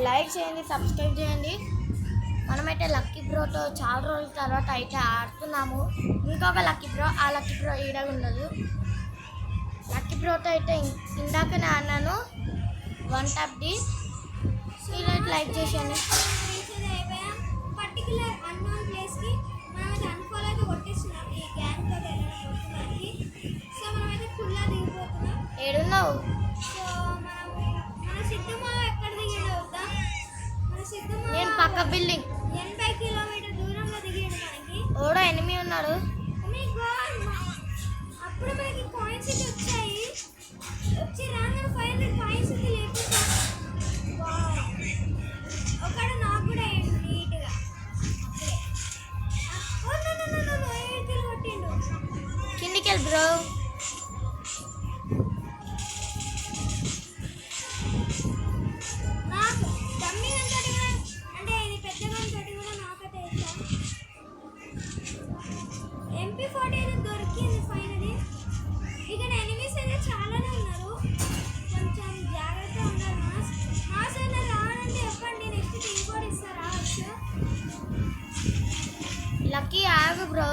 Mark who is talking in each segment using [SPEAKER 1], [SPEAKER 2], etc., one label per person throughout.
[SPEAKER 1] Like చేయండి, subscribe చేయండి. మనమైతే లక్కీ బ్రోతో చాలా రోజుల తర్వాత అయితే ఆడుతున్నాము. ఇంకొక లక్కీ బ్రో, ఆ లక్కీ బ్రో ఈడ ఉండదు. లక్కీ బ్రోతో అయితే ఇందాకనే ఆడినాను. 1 tap ది మీరైతే లైక్ చేసేయండి.
[SPEAKER 2] పర్టికులర్ అన్నోన్ ప్లేస్కి మనమైతే అన్ఫాలో అయితే కొట్టేస్తున్నాం ఈ గ్యాంగ్తో కొట్టడానికి. సో మనమైతే ఫుల్గా దిగిపోతున్నాం.
[SPEAKER 1] ఏడున్నావు?
[SPEAKER 2] సో మన సిద్ధమ్మ ఎక్కడ దిగాడు వద్దాం. మన సిద్ధమ్మ
[SPEAKER 1] నేను పక్క బిల్డింగ్
[SPEAKER 2] 80 కిలోమీటర్ దూరంలో దిగాడు మనకి.
[SPEAKER 1] ఓడో ఎనిమిది ఉన్నాడు.
[SPEAKER 2] అప్పుడు మనకి కాయిన్స్ అయితే వచ్చాయి. వచ్చి రాగానే 500 కాయిన్స్ అయితే లేపేసాం. ఒకడు నాకు కూడా అయ్యాడు నీట్గా. కొట్టిండు
[SPEAKER 1] కిందికి వెళ్ళి బ్రో.
[SPEAKER 2] నాకు డమ్మీ గంతటి కూడా అంటే ఇది పెద్ద గంతటి కూడా నాకైతే ఇచ్చాను. MP40 అయితే దొరికింది ఫైనలీ. ఇక్కడ ఎనిమీస్ అయితే చాలానే ఉన్నారు. కొంచెం జాగ్రత్తగా ఉండాలి. మాస్ అయినా రావాలంటే చెప్పండి, నెక్స్ట్ టీం కూడా ఇస్తారా రావచ్చు.
[SPEAKER 1] లక్కీ ఆగు బ్రో,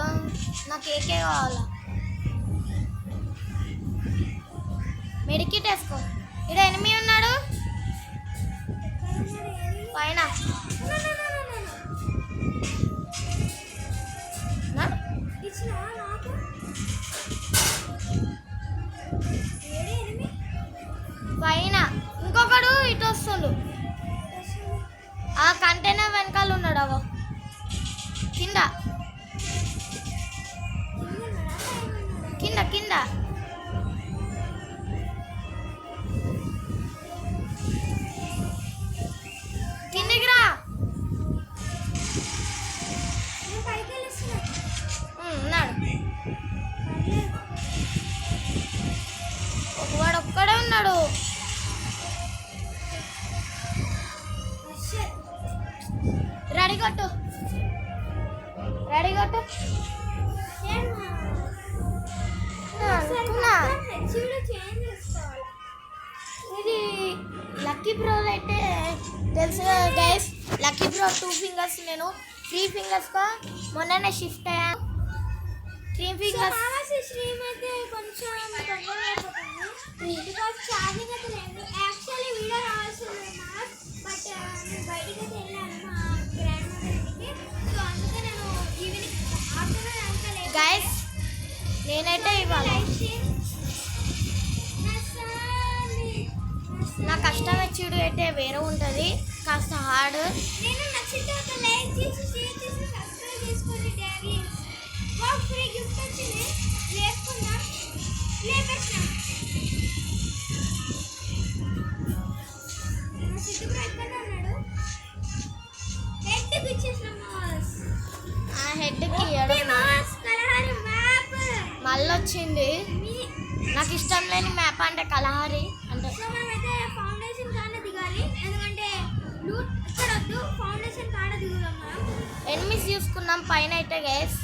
[SPEAKER 1] నాకు ఏకే కావాలా. మెడికిట్ వేసుకో. ఇక్కడ ఎనిమిది ఉన్నాడు పైన.
[SPEAKER 2] ఇచ్చిన నాకు
[SPEAKER 1] పైన ఇంకొకడు ఇటు వస్తుండు. ఆ కంటైనర్ వెనకాల ఉన్నాడు. అవో కింద కింద కింద. కిందికి రా. ఉన్నాడు. వాడు ఒక్కడే ఉన్నాడు. రెడీ కొట్టు, రెడీ కొట్టు. ఇది లక్కీ బ్రో అయితే తెలుసు గైస్. లక్కీ బ్రో 2 ఫింగర్స్, నేను 3 ఫింగర్స్గా మొన్ననే షిఫ్ట్ అయ్యాను. 3 ఫింగర్స్
[SPEAKER 2] స్ట్రీమ్ అయితే కొంచెం బికాస్ ఛార్జింగ్ అయితే లేదు. యాక్చువల్లీ వీడియో రావాల్సింది మాస్, బట్ నేను బయటికి అయితే వెళ్ళాను మా గ్రాండ్ మదర్ ఇంటికి. సో అందుకే నేను ఈవినింగ్ ఆఫ్టర్నూన్ అంతా లేదు.
[SPEAKER 1] గైస్ నేనైతే ఇవాళ నా కష్టం వచ్చుడు అయితే వేరే ఉంటుంది, కాస్త హార్డ్.
[SPEAKER 2] నేను నచ్చితే ఒక లైక్ చేసి షేర్ చేసి సబ్స్క్రైబ్ చేసుకొని డాడీ వాక్ ఫ్రీ గిఫ్ట్ వచ్చింది లేపుకుందాం. లేపేసినాం. మా సిద్ధుడు ఎక్కడ ఉన్నాడు? హెడ్కి ఇచ్చేసినాం మాస్.
[SPEAKER 1] ఆ హెడ్కి
[SPEAKER 2] మాస్ కలహారి మ్యాప్
[SPEAKER 1] మళ్ళీ వచ్చింది. నాకు ఇష్టం లేని మ్యాప్ అంటే కలహారి అంటే.
[SPEAKER 2] సో మనమైతే ఫౌండేషన్ కాడ దిగాలి, ఎందుకంటే లూట్ ఇక్కడ వద్దు, ఫౌండేషన్ కాడ దిగుదాం మనం.
[SPEAKER 1] ఎనిమిస్ చూసుకున్నాం పైన అయితే గైస్.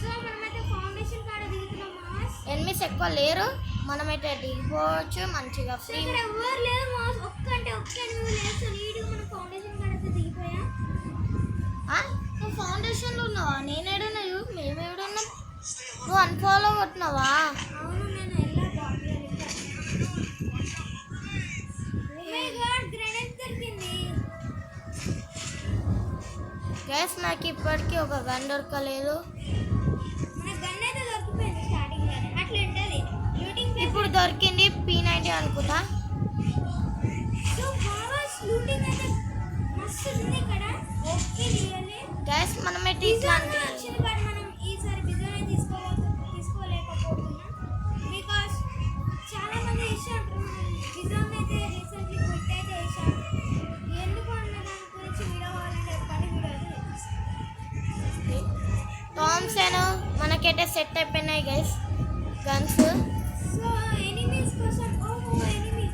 [SPEAKER 2] సో మనమైతే ఫౌండేషన్ కాడ దిగుతున్నాం మాస్.
[SPEAKER 1] ఎనిమిస్ ఎక్కువ లేరు, మనమైతే దిగిపోవచ్చు మంచిగా ఫ్రీ.
[SPEAKER 2] ఇక్కడ ఎవరు లేదు మాస్, ఒక్క ఎనిమిది లేదు. సో నీట్గా మనం ఫౌండేషన్ కాడ అయితే దిగిపోయా.
[SPEAKER 1] నువ్వు ఫౌండేషన్లో ఉన్నావా? నేను ఏడున్నావు, మేము ఏడున్నాం. నువ్వు అన్ఫాలో కొట్టినావా?
[SPEAKER 2] అవును, నేను వెళ్ళా. గ్రెనేడ్ దొరికింది
[SPEAKER 1] గైస్. నాకు ఇప్పటికీ ఒక గన్ దొరకలేదు.
[SPEAKER 2] మన గన్ అయితే దొరికిపోయింది స్టార్టింగ్ లోనే. అట్లా ఉంటుంది లూటింగ్.
[SPEAKER 1] ఇప్పుడు దొరికింది P90 అనుకుంటా.
[SPEAKER 2] సో బాస్ లూటింగ్ అయితే మస్తు ఉంది ఇక్కడ. ఓకే రియల్లీ
[SPEAKER 1] గైస్ మనమైతే ఇట్లాంటి
[SPEAKER 2] వచ్చింది, బట్ మనం ఈసారి బిజోనే తీసుకోలేకపోతున్నాం. బికాస్ చాలా మంది వేసారు. బిజోన్ అయితే రీసెంట్లీ క్విట్ అయితే వేసారు. ఎందుకు అన్న దాని గురించి వీడియో కావాలంటే ఎప్పటి వీడియో
[SPEAKER 1] థామ్సన్ మనకైతే సెట్ అయిపోయినాయి గైస్ గన్స్.
[SPEAKER 2] సో ఎనిమీస్ కోసం ఎనిమీ.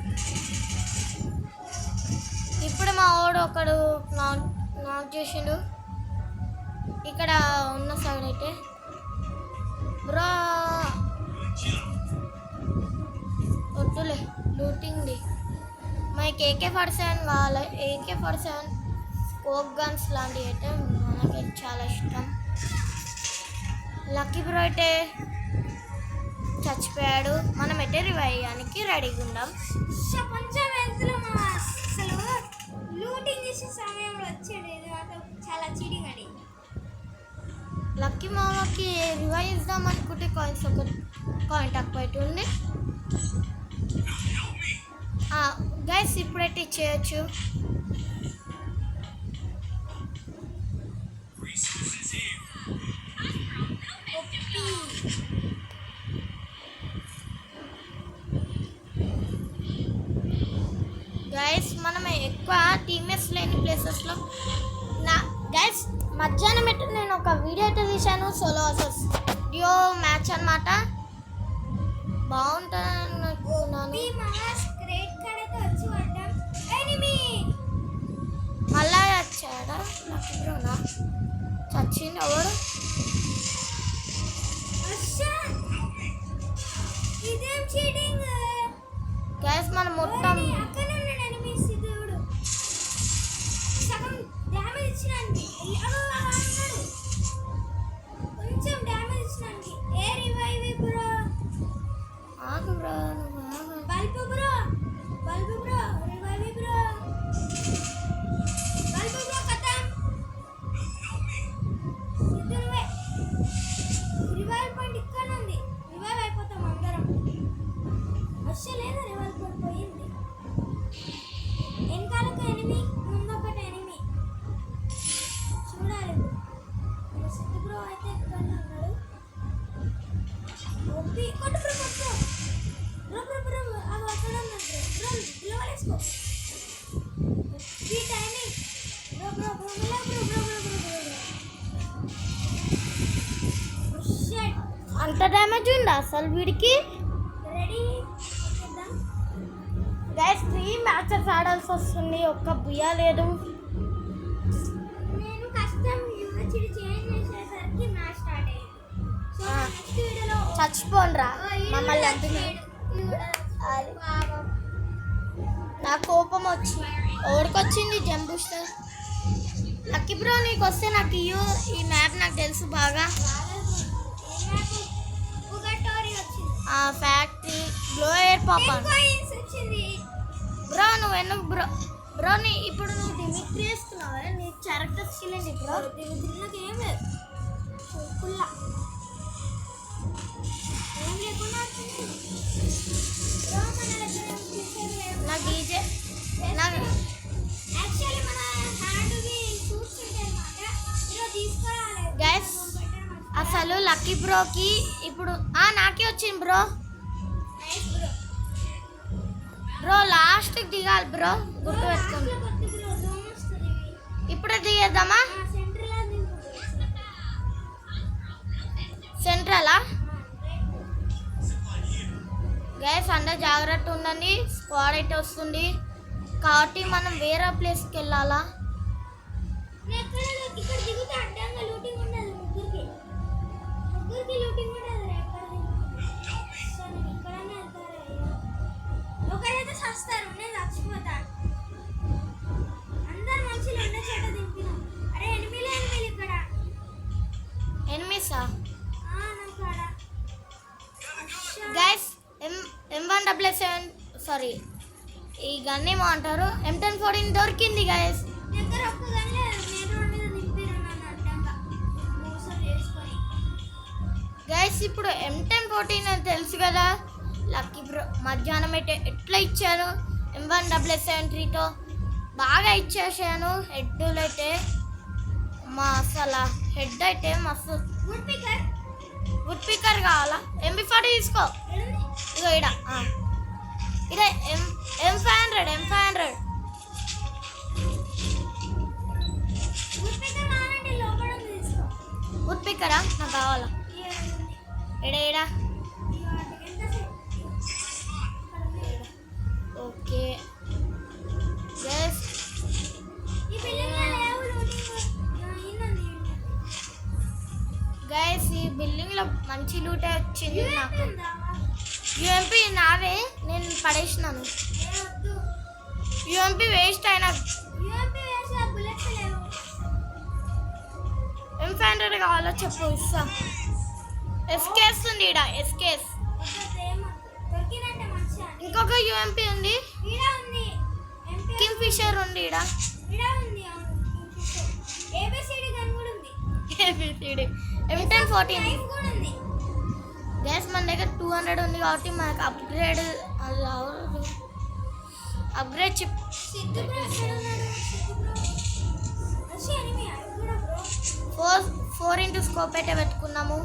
[SPEAKER 1] ఇప్పుడు మా వాడు ఒకడు నాక్ చేసిండు ఇక్కడ ఉన్న సైడ్ అయితే. బ్రో వద్దులే లూటింగ్ది. మై మనకి AK-47 కావాలి. AK-47 స్కోప్ గన్స్ లాంటివి అయితే మనకి చాలా ఇష్టం. లక్కీ బ్రో అయితే చచ్చిపోయాడు. మనం అయితే రివైవ్ అయ్యడానికి రెడీగా ఉందాం.
[SPEAKER 2] కొంచెం వెళ్తులో మా అసలు లూటింగ్ చేసే సమయంలో వచ్చాడు. ఇది మాత్రం చాలా చీటింగ్ అండి.
[SPEAKER 1] లక్కీ మామకి రివైవ్ ఇద్దాం అనుకుంటే కాయిన్స్ ఒక కాయిన్ తక్కువ ఉంది. గైస్ ఇప్పుడైతే ఇచ్చేయచ్చు. గైస్ మనం ఎక్కువ టీమేట్స్ లేని ప్లేసెస్లో గైస్ మధ్యాహ్నం అయితే నేను ఒక వీడియో అయితే తీశాను. సోలో వర్సెస్ డ్యూ మ్యాచ్ అన్నమాట. బాగుంటుంది అనుకున్నాను. మళ్ళా వచ్చాడా లక్కీ బ్రోనా? చచ్చింది ఎవడు? గైస్ మనం మొత్తం
[SPEAKER 2] కొంచెం డ్యామేజ్ ఇచ్చినానికి ఏ రివైవ్ బ్రో.
[SPEAKER 1] ఆగు bro.
[SPEAKER 2] Bulb bro revive bro. Bulb bro ఖతం. సిద్ధువే రివైవ్ పాయింట్ ఇక్కడ ఉంది. రివైవ్ అయిపోతాం అందరం. అసలేదా రివైవ్ పాయింట్ పోయింది. వెనకాలకు ఎనిమి, ముందొకటి ఎనిమి చూడాలి. సిద్ధు బ్రో అయితే ఇక్కడ ఉన్నాడు. ఒప్పి కొట్టు బ్రో కొట్టు. బ్రో అవి అక్కడ ఉన్నాడు బ్రో. పిలవలేసుకో ఈ టైమింగ్. Bro shut.
[SPEAKER 1] అంత డ్యామేజ్ ఉందా అసలు వీడికి?
[SPEAKER 2] రెడీ
[SPEAKER 1] గైస్ 3 మ్యాచెస్ ఆడాల్సి వస్తుంది. ఒక్క బుయ్య లేదు.
[SPEAKER 2] నేను కష్టం యూనివర్సిటీ చేంజ్ చేసేసరికి మ్యాచ్ స్టార్ట్ అయ్యింది. సో నెక్స్ట్ వీడియోలో
[SPEAKER 1] చచ్చిపోండ్రా మమ్మల్ని అంటున్నాడు. నా కోపం వచ్చి ఓడికొచ్చింది జంబూస్టర్. లక్కీ బ్రో నీకు వస్తే నాకు ఈ మ్యాప్ నాకు తెలుసు బాగా. Factory glow air Paappan bro. నువ్వు ఎందుకు బ్రో నీ ఇప్పుడు నువ్వు డిమిట్రీ వేసుకున్నావా? నీ క్యారెక్టర్ స్కిల్ ఏంటి బ్రో?
[SPEAKER 2] డిమిట్రీలోకి ఏం లేదు. కుల్లా ఏం లేకుండా
[SPEAKER 1] నా డీజే నాకు
[SPEAKER 2] యాక్చువల్లీ మన హ్యాండ్కి చూస్తుంటే అన్నమాట. ఈరోజు తీసుకోవాలి
[SPEAKER 1] గైస్ అసలు లక్కీ బ్రోకి ఇప్పుడు నాకే వచ్చింది బ్రో. బ్రో లాస్ట్కి దిగాలి బ్రో, గుర్తు పెట్టుకోండి. ఇప్పుడే దిగేద్దామా? సెంట్రలా? గైస్ అందరూ జాగ్రత్త ఉండండి. స్క్వాడ్ అయితే వస్తుంది కాబట్టి మనం వేరే ప్లేస్కి వెళ్ళాలా?
[SPEAKER 2] ఇక్కడ దిగుతే అడ్డంగా లూటింగ్ ఉండదు. ముగ్గురికి లూటింగ్ ఉండదు. ఇక్కడనే వెళ్తారు. ఒకరైతే చస్తారు, నేను చచ్చిపోతాను. అందరు మనుషులు ఉన్న చేట దింపినాం. అరే ఎనిమిది ఇక్కడ.
[SPEAKER 1] ఎనిమిసా?
[SPEAKER 2] నాకు
[SPEAKER 1] గైస్ M177 సారీ ఈ గన్ ఏమో అంటారు, M1014 దొరికింది గైస్.
[SPEAKER 2] దగ్గర ఒక్క గన్ లేదు. నేను రోడ్ మీద దింపిరు నన్ను అడ్డంగా మోసం చేసుకొని.
[SPEAKER 1] గైస్ ఇప్పుడు M1014 అని తెలుసు కదా లక్కీ బ్రో. మధ్యాహ్నం అయితే ఎట్లా ఇచ్చాను M177-3తో బాగా ఇచ్చేసాను. హెడ్లు అయితే మా అసలు హెడ్ అయితే మస్తు. వుడ్ పికర్ కావాలా? MP40 తీసుకో. ఇగో ఇడ ఇదే M500 వుడ్ పికరా నాకు కావాలా? ఎడా ఓకే గైస్ గైస్ ఈ బిల్డింగ్లో మంచి లూటే వచ్చింది నాకు. UMP నావే, నేను పడేసినాను. యూఎంపీ వేస్ట్ అయినా
[SPEAKER 2] యూఎంపీ వేసి ఆ బుల్లెట్స్ లేవు.
[SPEAKER 1] M500 కావాలో చెప్పు ఇస్తా. ఎస్కేస్ ఉంది ఈడ ఎస్కేస్.
[SPEAKER 2] ప్రేమ దొరికినట్టే మంచిగా.
[SPEAKER 1] ఇంకొక యూఎంపీ ఉంది.
[SPEAKER 2] ఈడ ఉంది ఎంపీ.
[SPEAKER 1] కింగ్ ఫిషర్ ఉంది ఈడ.
[SPEAKER 2] ఈడ ఉంది అవును. ఏబిసిడి గన్ కూడా ఉంది.
[SPEAKER 1] ఏబిసిడి M1014
[SPEAKER 2] నైఫ్ కూడా ఉంది.
[SPEAKER 1] గ్యాస్ మన దగ్గర 200 ఉంది కాబట్టి మనకు అప్గ్రేడ్ చిప్.
[SPEAKER 2] సిద్ధు బ్రో ఎక్కడ ఉన్నాడు? సిద్ధు బ్రో వచ్చి ఎనిమి కూడా బ్రో.
[SPEAKER 1] 4x స్కోప్ అయితే పెట్టుకున్నాము.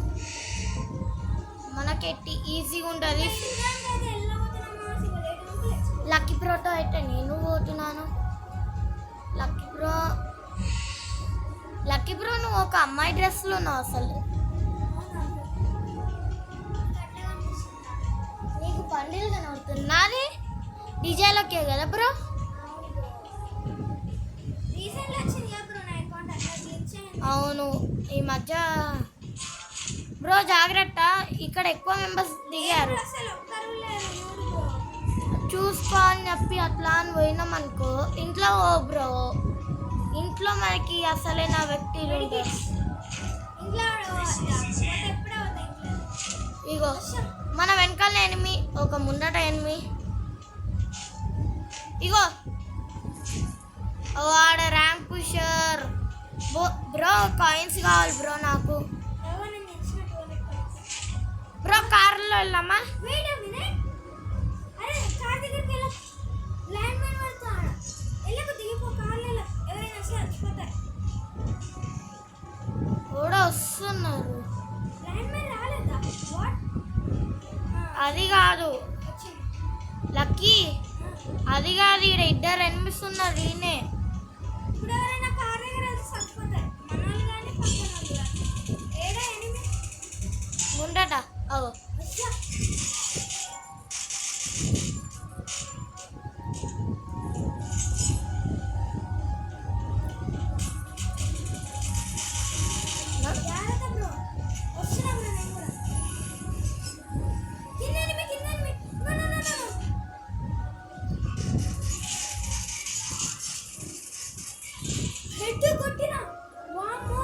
[SPEAKER 1] మనకి ఈజీగా ఉంటుంది. లక్కీ ప్రోతో అయితే నేను పోతున్నాను. లక్కీ బ్రో నువ్వు ఒక అమ్మాయి డ్రెస్లో ఉన్నావు అసలు. నీకు పండిలు కనబడుతుంది. నాది డీజేలోకే కదా బ్రో.
[SPEAKER 2] రీసెంట్లీ వచ్చింది కదా బ్రో నా అకౌంట్ అట్లా గ్లిచ్ అయింది.
[SPEAKER 1] అవును ఈ మధ్య బ్రో జాగ్రత్త, ఇక్కడ ఎక్కువ మెంబర్స్ దిగారు.
[SPEAKER 2] అసలు ఒక్కరు లేరు చూడు బ్రో.
[SPEAKER 1] చూసుకో అని చెప్పి అట్లా అని పోయినాం అనుకో ఇంట్లో ఓ బ్రో. ఇంట్లో మనకి అసలైన వ్యక్తులు ఉంటారు.
[SPEAKER 2] ఇంట్లో ఎప్పుడే అవుతాయి
[SPEAKER 1] ఇగో మన వెనకాల ఎనిమి, ఒక ముందట ఎనిమి. ఇగో వాడ ర్యాంక్ పుషర్. బ్రో కాయిన్స్ కావాలి బ్రో నాకు.
[SPEAKER 2] ఎవరు నేను ఇచ్చిన 200
[SPEAKER 1] బ్రో కార్లో వెళ్దామా?
[SPEAKER 2] Wait a minute. అరే కార్ దగ్గరికి వెళ్ళు. ల్యాండ్ మైన్ పడతాడు. ఎల్లకు దిగిపో కార్లలో. ఎవరైనా చచ్చిపోతారు.
[SPEAKER 1] కూడా వస్తున్నారు.
[SPEAKER 2] ల్యాండ్ మైన్ రాలేదా? వాట్?
[SPEAKER 1] అది కాదు
[SPEAKER 2] వచ్చింది.
[SPEAKER 1] లక్కీ, అది కాదు. ఈడ ఇద్దరు ఎనిమిస్తున్నారు. ఈయనే
[SPEAKER 2] ఇప్పుడు ఎవరైనా కార్ దగ్గర వెళ్తే చచ్చిపోతారు. మనోళ్ళు కానీ పక్కన వాళ్ళు కానీ. ఏడా ఎనిమి
[SPEAKER 1] ముందట. అగో
[SPEAKER 2] వచ్చా. జాగ్రత్త బ్రో. వస్తున్నా బ్రో నేను కూడా. కింద ఎనిమి, కింద enemy. No no no no. Head కొట్టినా. వామ్మో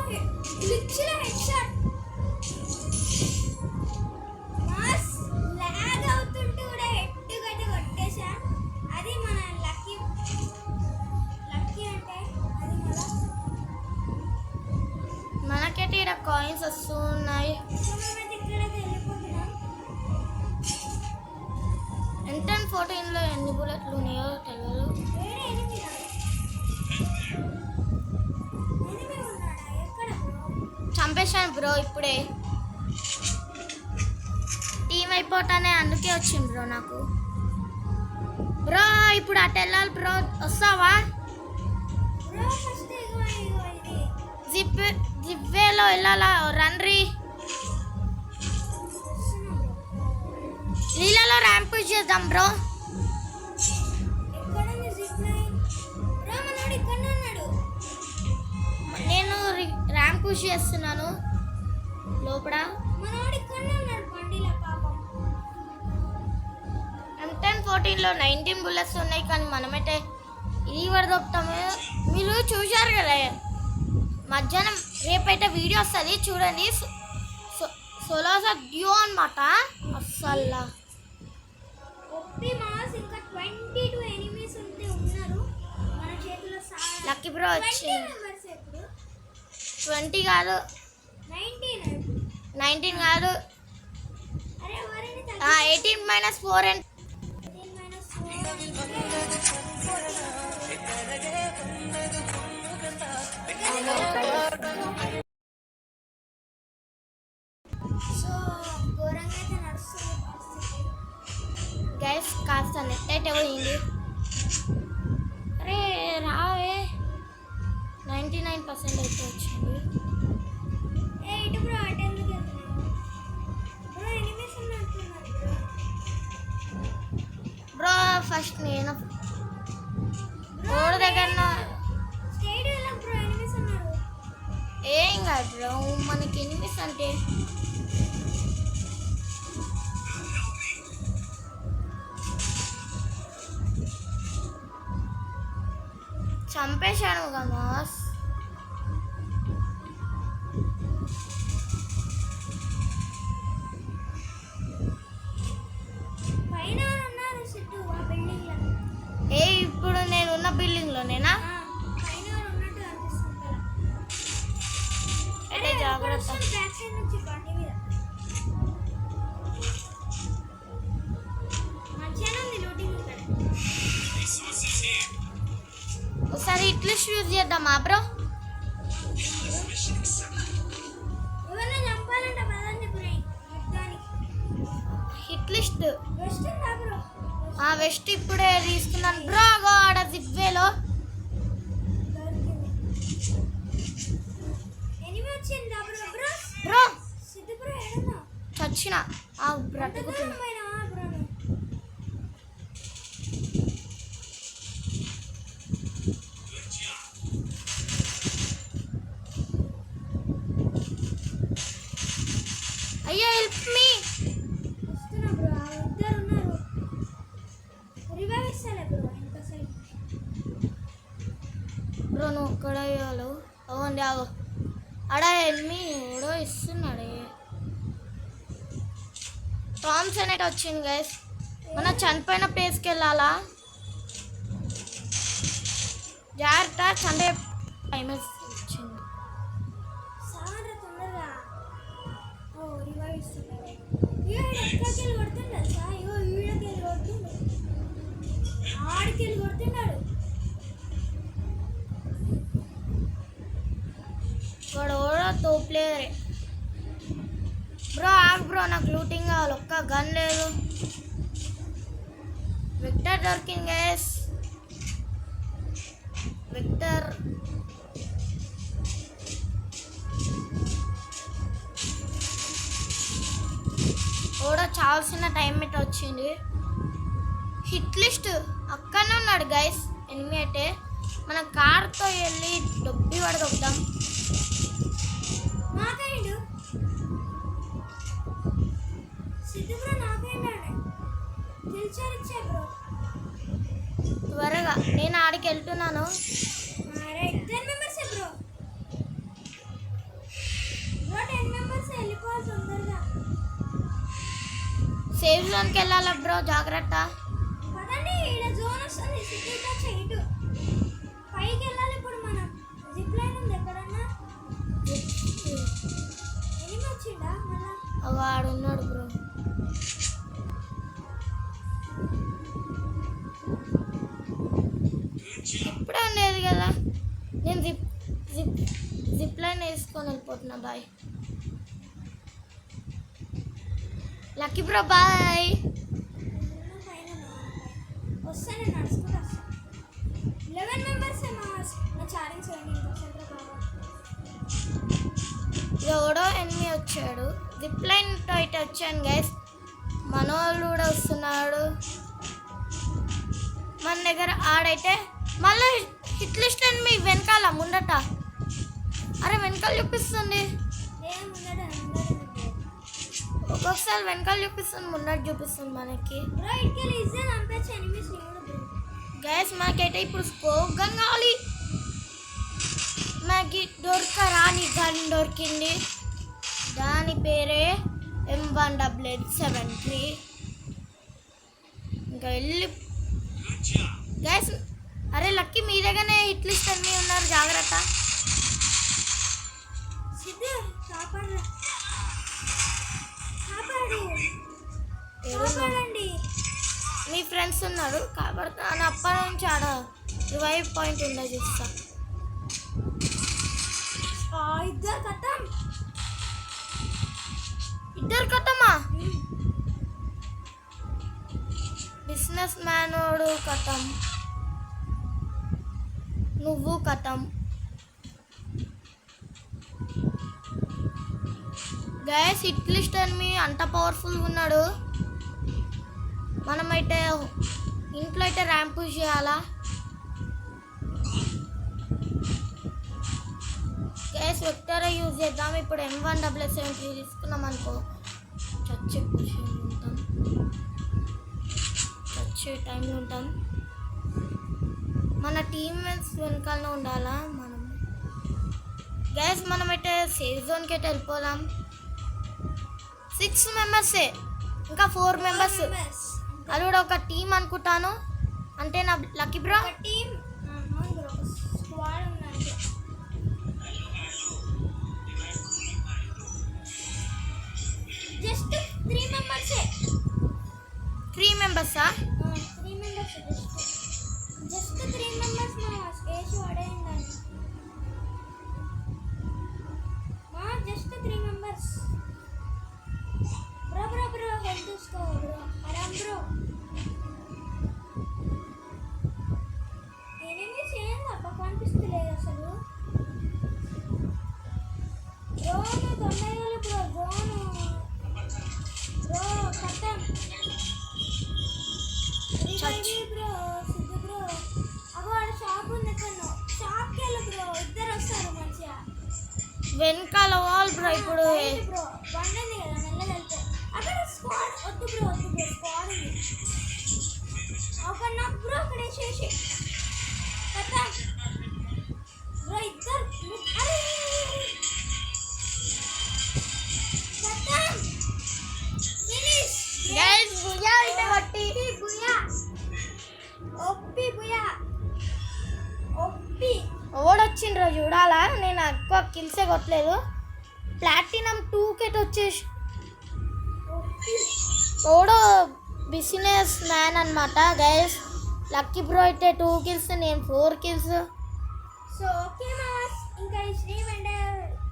[SPEAKER 2] గ్లిచ్ల హెడ్ షాట్. మాస్ లాగ్ అవుతుంటూ కూడా హెడ్ గట్టి కొట్టేశా. అది మన లక్కీ. లక్కీ అంటే అది
[SPEAKER 1] మనకైతే ఇక్కడ కాయిన్స్ వస్తున్నాయి.
[SPEAKER 2] మేమైతే ఇక్కడైతే వెళ్ళిపోతున్నాం.
[SPEAKER 1] M1014లో ఎన్ని బుల్లెట్లు ఉన్నాయో తెలియదు.
[SPEAKER 2] వేరే ఎనిమి ఉన్నాడా? ఎక్కడ బ్రో?
[SPEAKER 1] చంపేశాను బ్రో ఇప్పుడే. టీం అయిపోతానే అందుకే వచ్చింది బ్రో నాకు. బ్రో ఇప్పుడు అటు వెళ్ళాలి బ్రో, వస్తావా?
[SPEAKER 2] బ్రో ఫస్ట్ ఇగో ఇగో ఇది
[SPEAKER 1] జిప్వేలో వెళ్ళాలా? రండ్రి.
[SPEAKER 2] వస్తున్నా బ్రో.
[SPEAKER 1] నీళ్ళలో ర్యాంప్ చేద్దాం బ్రో.
[SPEAKER 2] ఎక్కడుంది జిప్ లైన్? బ్రో మనోడు ఇక్కడనే ఉన్నాడు.
[SPEAKER 1] నేను ర్యాంప్ పుష్ చేస్తున్నాను లోపల.
[SPEAKER 2] మనోడు ఇక్కడనే ఉన్నాడు బండిలో పాపం.
[SPEAKER 1] M1014లో 19 బుల్లెట్స్ ఉన్నాయి కానీ మనమైతే ఇది వరదొప్తాము. మీరు చూశారు కదా మధ్యాహ్నం, రేపైతే వీడియో వస్తుంది చూడండి. సోలోసా డ్యూ అనమాట. అస్సల్లా
[SPEAKER 2] ఒప్పి మాస్ ఇంకా 22 ఎనిమీస్ ఉన్నారు మన చేతిలో.
[SPEAKER 1] లక్కీ బ్రో
[SPEAKER 2] 20
[SPEAKER 1] వచ్చి
[SPEAKER 2] మెంబర్స్ ఇప్పుడు.
[SPEAKER 1] 20 కాదు 19 కాదు.
[SPEAKER 2] అరే ఎవరైనా
[SPEAKER 1] 18 - 4 and
[SPEAKER 2] 18 సో ఘోరంగా అయితే నడుస్తుంది పరిస్థితి.
[SPEAKER 1] గైస్ కాస్త నెట్ అయితే పోయింది. అరే రావే 99% అయితే వచ్చింది.
[SPEAKER 2] ఇటు బ్రో అటు ఎందుకు వెళ్తున్నావు బ్రో? ఎనిమీస్ ఉన్నట్టున్నారు బ్రో.
[SPEAKER 1] బ్రో ఫస్ట్ నేను రోడ్ దగ్గర
[SPEAKER 2] స్టేడియంలో బ్రో ఎనిమీస్ ఉన్నారు.
[SPEAKER 1] ఏం కాదు బ్రో, మనకి ఎనిమిస్ అంటే చంపేశాను కదా మాస్.
[SPEAKER 2] పైన ఉన్నారు సిట్టు ఆ బిల్డింగ్ లో.
[SPEAKER 1] ఏ ఇప్పుడు నేను ఉన్న బిల్డింగ్లోనేనా?
[SPEAKER 2] పైన ఉన్నట్టు అనిపిస్తుంది కదా.
[SPEAKER 1] అంటే జాగ్రత్త.
[SPEAKER 2] బ్యాక్ సైడ్ నుంచి బండి మీద మంచిగానే ఉంది లూటింగ్ ఇక్కడ.
[SPEAKER 1] ఒకసారి ఇట్లిస్ట్ యూజ్ చేద్దామా బ్రో?
[SPEAKER 2] ఎవరైనా చంపాలంటే పదండి బ్రో యుద్ధానికి.
[SPEAKER 1] హిట్ లిస్ట్
[SPEAKER 2] వెస్ట్ ఉందా బ్రో?
[SPEAKER 1] ఆ వెస్ట్ ఇప్పుడే తీసుకున్నాను బ్రో. ఆడ జిప్వేలో
[SPEAKER 2] దొరికింది. ఎనిమి వచ్చిందా bro? Bro
[SPEAKER 1] bro
[SPEAKER 2] Siddhu bro ఏడన్నా?
[SPEAKER 1] చచ్చిన. ఆ బ్రతుకుతున్నా.
[SPEAKER 2] బ్రో
[SPEAKER 1] అయ్యో హెల్ప్ మీ.
[SPEAKER 2] వస్తున్నా బ్రో. ఆ ఇద్దరు ఉన్నారు. రివైవ్ ఇస్తాలే బ్రో ఇంకా సైడ్.
[SPEAKER 1] బ్రో నువ్వు ఒక్కడ అయ్యాలు అవ్వండి ఆగో. ఆడ ఎనిమి ఎవడో ఇస్తున్నాడే. టామ్స్ అనేది వచ్చింది గైస్. మన చనిపోయిన ప్లేస్కి వెళ్ళాలా? జాగ్రత్త. చండే టైం వచ్చింది.
[SPEAKER 2] సాగండ్రా తొందరగా. ఓ రివైవ్ ఇస్తున్నారు. ఇగో ఎక్కడికి వెళ్ళి కొడుతుండ సా. ఇగో ఈడకి వెళ్ళి కొడుతుండు. ఆడికి వెళ్ళి కొడుతున్నాడు.
[SPEAKER 1] ఇక్కడ కూడా తోపులేరే. బ్రో ఆగు బ్రో, నాకు లూటింగ్ కావాలి. ఒక్క గన్ లేదు. విక్టర్ దొరికింది గైస్. విక్టర్ కూడా చావాల్సిన టైం అయితే వచ్చింది. హిట్ లిస్ట్ అక్కడనే ఉన్నాడు గైస్. ఎనిమి అయితే మన కార్తో వెళ్ళి డబ్బి పడదొద్దాం.
[SPEAKER 2] నాకైండు సిద్ధు బ్రో. నాకైండాడు. తెలిచారిచ్చా బ్రో.
[SPEAKER 1] త్వరగా నేను ఆడికి వెళ్తున్నాను.
[SPEAKER 2] Right 10 members bro. Bro 10 members వెళ్ళిపోవాలి తొందరగా.
[SPEAKER 1] సేఫ్ జోన్కి వెళ్ళాలా బ్రో? జాగ్రత్త.
[SPEAKER 2] పదండి. ఈడ జోన్ వస్తుంది. సిటీ టచ్ ఇటు పైకి వెళ్ళాలి. ఇప్పుడు మనం జిప్ లైన్ ఉంది ఎక్కడన్నా. ఎనిమి వచ్చిండా మళ్ళా?
[SPEAKER 1] వాడున్నాడు బ్రో. ఇప్పుడే ఉండేది కదా. నేను జిప్ లైన్ వేసుకొని వెళ్ళిపోతున్నా. Boy lucky bro. బాయ్.
[SPEAKER 2] వస్తాను నడుచుకుంటూ వస్తాను. 11 మెంబర్స్ నా ఛాలెంజ్ చేయండి.
[SPEAKER 1] ఎవడో ఎనిమి వచ్చాడు. జిప్ లైన్తో అయితే వచ్చాను గైస్. మనోళ్ళు కూడా వస్తున్నాడు మన దగ్గర. ఆడైతే మళ్ళీ హిట్ లిస్ట్ అని మీ వెనకాల ముందట. అరే వెనకాల చూపిస్తుంది. ఒక్కొక్కసారి వెనకాల చూపిస్తుంది, ముందట చూపిస్తుంది మనకి. గైస్ మనకైతే ఇప్పుడు స్కోప్ గన్ కావాలి. మనకి దొరకరాని గన్ దొరికింది. దాని పేరే M1AA73. ఇంకా వెళ్ళి గైస్. అరే లక్కీ మీ దగ్గరనే హిట్ లిస్ట్ అన్నీ ఉన్నారు. జాగ్రత్త. మీ ఫ్రెండ్స్ ఉన్నారు కాబట్టి అని అప్పటి నుంచి ఆడ రివైవ్ పాయింట్ ఉందా చూస్తా. ఇద్దరు కథమా? బిజినెస్ మ్యాన్ వాడు కథం, నువ్వు కథం. గైస్ హిట్ లిస్ట్ అని మీ అంత పవర్ఫుల్గా ఉన్నాడు. మనమైతే ఇంట్లో అయితే ర్యాంప్ పుష్ చేయాలా? గైస్ వెక్టర్ యూజ్ చేద్దాం. ఇప్పుడు M1AA73 తీసుకున్నాం అనుకో చచ్చే ఉంటాం, చచ్చే టైంలో ఉంటాం. మన టీమ్మేట్స్ వెనకాలనే ఉండాలా మనం. గైస్ మనమైతే సేఫ్ జోన్కి అయితే వెళ్ళిపోదాం. 6 మెంబర్సే, ఇంకా 4 మెంబర్స్. అది కూడా ఒక టీం అనుకుంటాను. అంటే నా లక్కీ బ్రో
[SPEAKER 2] ఒక టీం బ్రో, ఒక స్క్వాడ్ ఉందంటే. జస్ట్ 3 మెంబర్సే.
[SPEAKER 1] 3 మెంబర్సా?
[SPEAKER 2] 3 members, just 3 members. మా స్టేజ్ పడేయండి. Just 3 members. Bro bro bro help చూసుకో బ్రో. ఆరామ్ బ్రో. ఎనిమిస్ ఏం తప్ప కనిపిస్తలేదు అసలు. డ్రోన్ తొందరగా బ్రో. బ్రో కట్టం బ్రో. సిద్ధు బ్రో అగో ఆడ షాప్ ఉంది ఎక్కడో. షాప్కి వెళ్ళు బ్రో, ఇద్దరు వస్తారు మంచిగా.
[SPEAKER 1] వెనకాల వాల్ బ్రో. ఇప్పుడు
[SPEAKER 2] బ్రో బండి ఉంది కదా, మెల్లగా వెళ్ళిపో. అక్కడ స్క్వాడ్ వద్దు బ్రో, స్క్వాడ్ ఉంది. ఒక నాకు బ్రో అక్కడ వేసేసి కట్టం బ్రో. ఇద్దరు అరే కట్టం ఫినిష్.
[SPEAKER 1] గైస్ బుయా ఇటే కొట్టి.
[SPEAKER 2] బుయా ఒప్పి బుయా ఒప్పి.
[SPEAKER 1] ఓడొచ్చిండ్రో చూడాలా. నేను ఎక్కువ కిల్సే కొట్టలేదు. ప్లాటినం 2కి వచ్చేసి
[SPEAKER 2] ఒప్పి.
[SPEAKER 1] ఓడో బిజినెస్ మ్యాన్ అనమాట గైస్. లక్కీ బ్రో అయితే 2 కిల్స్, నేను 4 కిల్స్.
[SPEAKER 2] సో ఓకే మాస్, ఇంకా ఈ స్ట్రీమ్ ఎండ్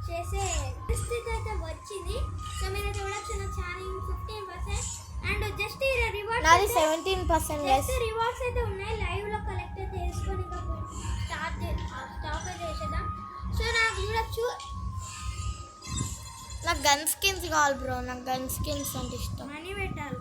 [SPEAKER 2] చేసే పరిస్థితి అయితే వచ్చింది. సో మీరు చూడొచ్చు నా ఛానల్ 15% అండ్ జస్ట్ ఈ రివార్డ్స్
[SPEAKER 1] నాది 17% గైస్.
[SPEAKER 2] జస్ట్ రివార్డ్స్ అయితే ఉన్నాయి. లైవ్లో కలెక్ట్ అయితే చేసుకొని ఇంకా స్టాప్ అయితే చేసేద్దాం. సో నాకు చూడొచ్చు.
[SPEAKER 1] నాకు గన్ స్కిన్స్ కావాలి బ్రో. నాకు గన్ స్కిన్స్ అంటే ఇష్టం.
[SPEAKER 2] మనీ పెట్టాలి.